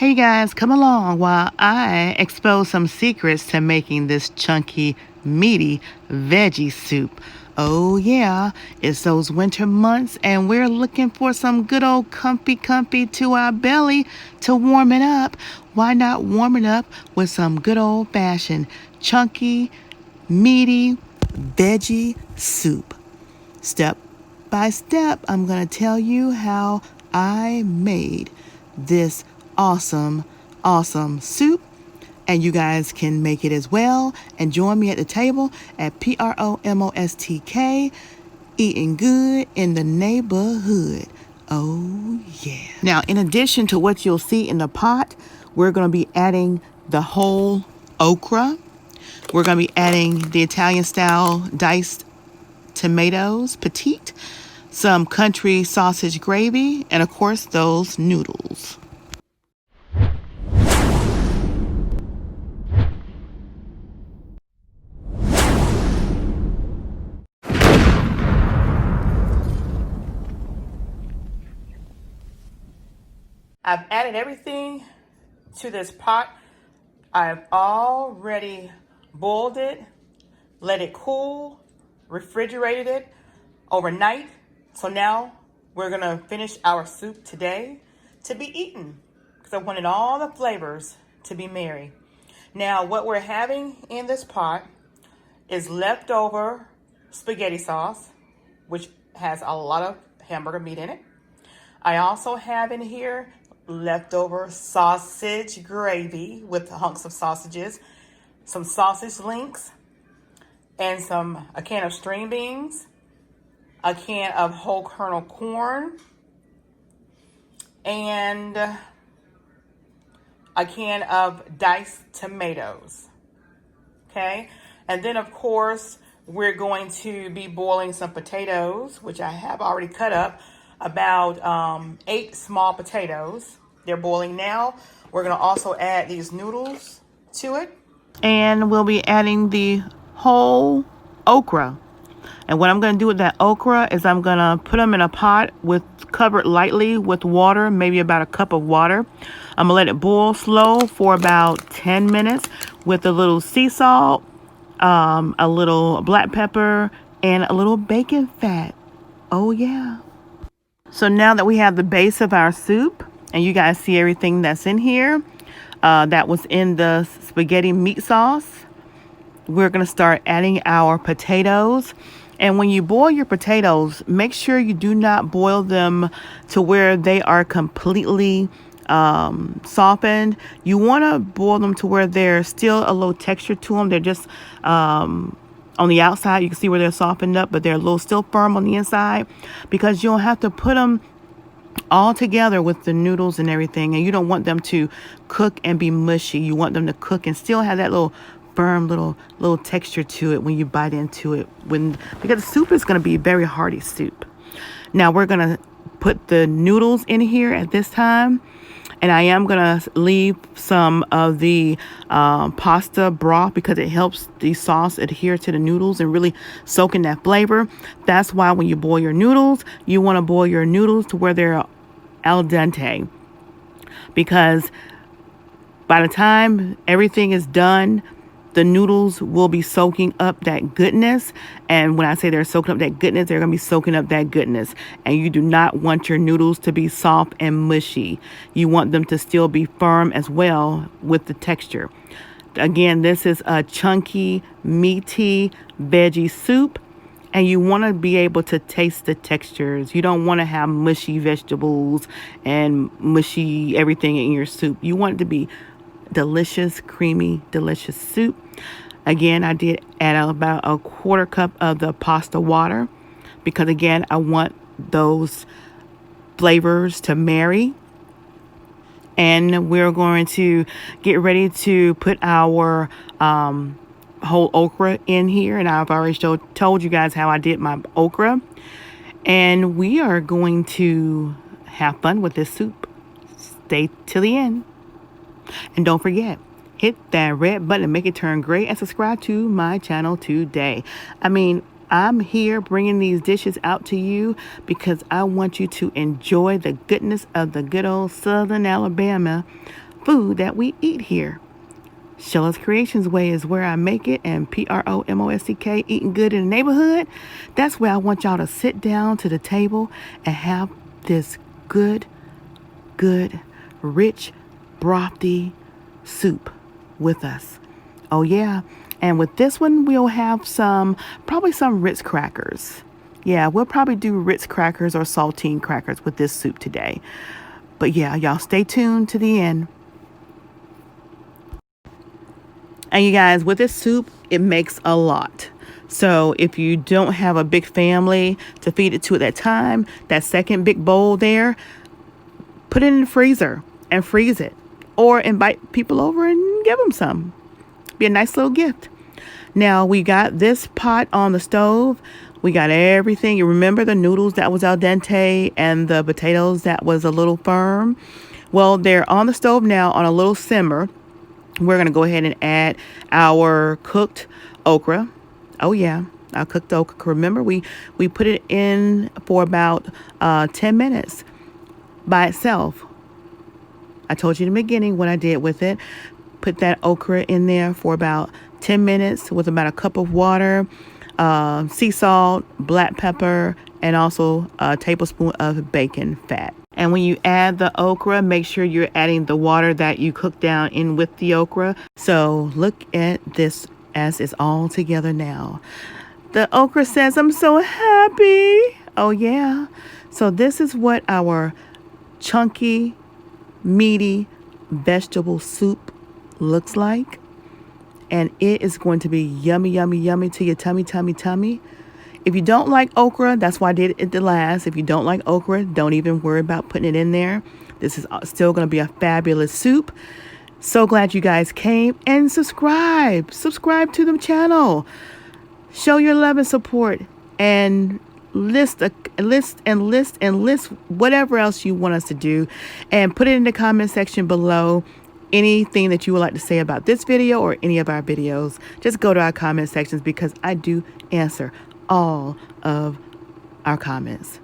Hey guys, come along while I expose some secrets to making this chunky, meaty veggie soup. Oh yeah, it's those winter months and we're looking for some good old comfy to our belly to warm it up. Why not warm it up with some good old fashioned chunky, meaty veggie soup? Step by step, I'm going to tell you how I made this awesome soup, and you guys can make it as well and join me at the table at PromoSTK, eating good in the neighborhood. Oh yeah. Now, in addition to what you'll see in the pot, we're going to be adding the whole okra. We're going to be adding the Italian style diced tomatoes, petite, some country sausage gravy, and of course those noodles. I've added everything to this pot. I've already boiled it, let it cool, refrigerated it overnight. So now we're gonna finish our soup today to be eaten because I wanted all the flavors to be merry. Now what we're having in this pot is leftover spaghetti sauce, which has a lot of hamburger meat in it. I also have in here leftover sausage gravy with hunks of sausages, some sausage links, and a can of string beans, a can of whole kernel corn, and a can of diced tomatoes. Okay, and then of course we're going to be boiling some potatoes, which I have already cut up, about 8 small potatoes. They're boiling now. We're going to also add these noodles to it. And we'll be adding the whole okra. And what I'm going to do with that okra is I'm going to put them in a pot covered lightly with water, maybe about a cup of water. I'm going to let it boil slow for about 10 minutes with a little sea salt, a little black pepper, and a little bacon fat. Oh yeah. So now that we have the base of our soup, and you guys see everything that's in here, that was in the spaghetti meat sauce, we're going to start adding our potatoes. And when you boil your potatoes, make sure you do not boil them to where they are completely softened. You want to boil them to where there's still a little texture to them. They're just on the outside, you can see where they're softened up, but they're a little still firm on the inside, because you'll have to put them all together with the noodles and everything, and you don't want them to cook and be mushy. You want them to cook and still have that little firm little texture to it when you bite into it, because the soup is going to be a very hearty soup. Now we're going to put the noodles in here at this time, and I am going to leave some of the pasta broth because it helps the sauce adhere to the noodles and really soak in that flavor. That's why when you boil your noodles, you want to boil your noodles to where they're al dente, because by the time everything is done, the noodles will be soaking up that goodness. And when I say they're soaking up that goodness, they're going to be soaking up that goodness. And you do not want your noodles to be soft and mushy. You want them to still be firm as well with the texture. Again, this is a chunky, meaty veggie soup. And you want to be able to taste the textures. You don't want to have mushy vegetables and mushy everything in your soup. You want it to be delicious, creamy, delicious soup. Again, I did add about a quarter cup of the pasta water because, again, I want those flavors to marry. And we're going to get ready to put our whole okra in here. And I've already told you guys how I did my okra. And we are going to have fun with this soup. Stay till the end. And don't forget, hit that red button and make it turn gray and subscribe to my channel today. I'm here bringing these dishes out to you because I want you to enjoy the goodness of the good old Southern Alabama food that we eat here. Sheila's Creations Way is where I make it, and PromoSTK, eating good in the neighborhood. That's where I want y'all to sit down to the table and have this good, rich, brothy soup with us. Oh yeah, and with this one we'll have probably some Ritz crackers. Yeah, we'll probably do Ritz crackers or saltine crackers with this soup today. But yeah, y'all stay tuned to the end. And you guys, with this soup, it makes a lot. So if you don't have a big family to feed it to at that time, that second big bowl there, put it in the freezer and freeze it. Or invite people over and give them some. Be a nice little gift. Now we got this pot on the stove. We got everything. You remember the noodles that was al dente and the potatoes that was a little firm? Well, they're on the stove now on a little simmer. We're going to go ahead and add our cooked okra. Oh, yeah, our cooked okra. Remember, we put it in for about 10 minutes by itself. I told you in the beginning what I did with it. Put that okra in there for about 10 minutes with about a cup of water, sea salt, black pepper, and also a tablespoon of bacon fat. And when you add the okra, make sure you're adding the water that you cooked down in with the okra. So look at this as it's all together now. The okra says, "I'm so happy." Oh yeah. So this is what our chunky, meaty vegetable soup looks like. And it is going to be yummy, yummy, yummy to your tummy, tummy, tummy. If you don't like okra, that's why I did it the last. If you don't like okra, don't even worry about putting it in there. This is still going to be a fabulous soup. So glad you guys came, and subscribe. Subscribe to the channel. Show your love and support, and list whatever else you want us to do, and put it in the comment section below. Anything that you would like to say about this video or any of our videos, just go to our comment sections because I do answer all of our comments.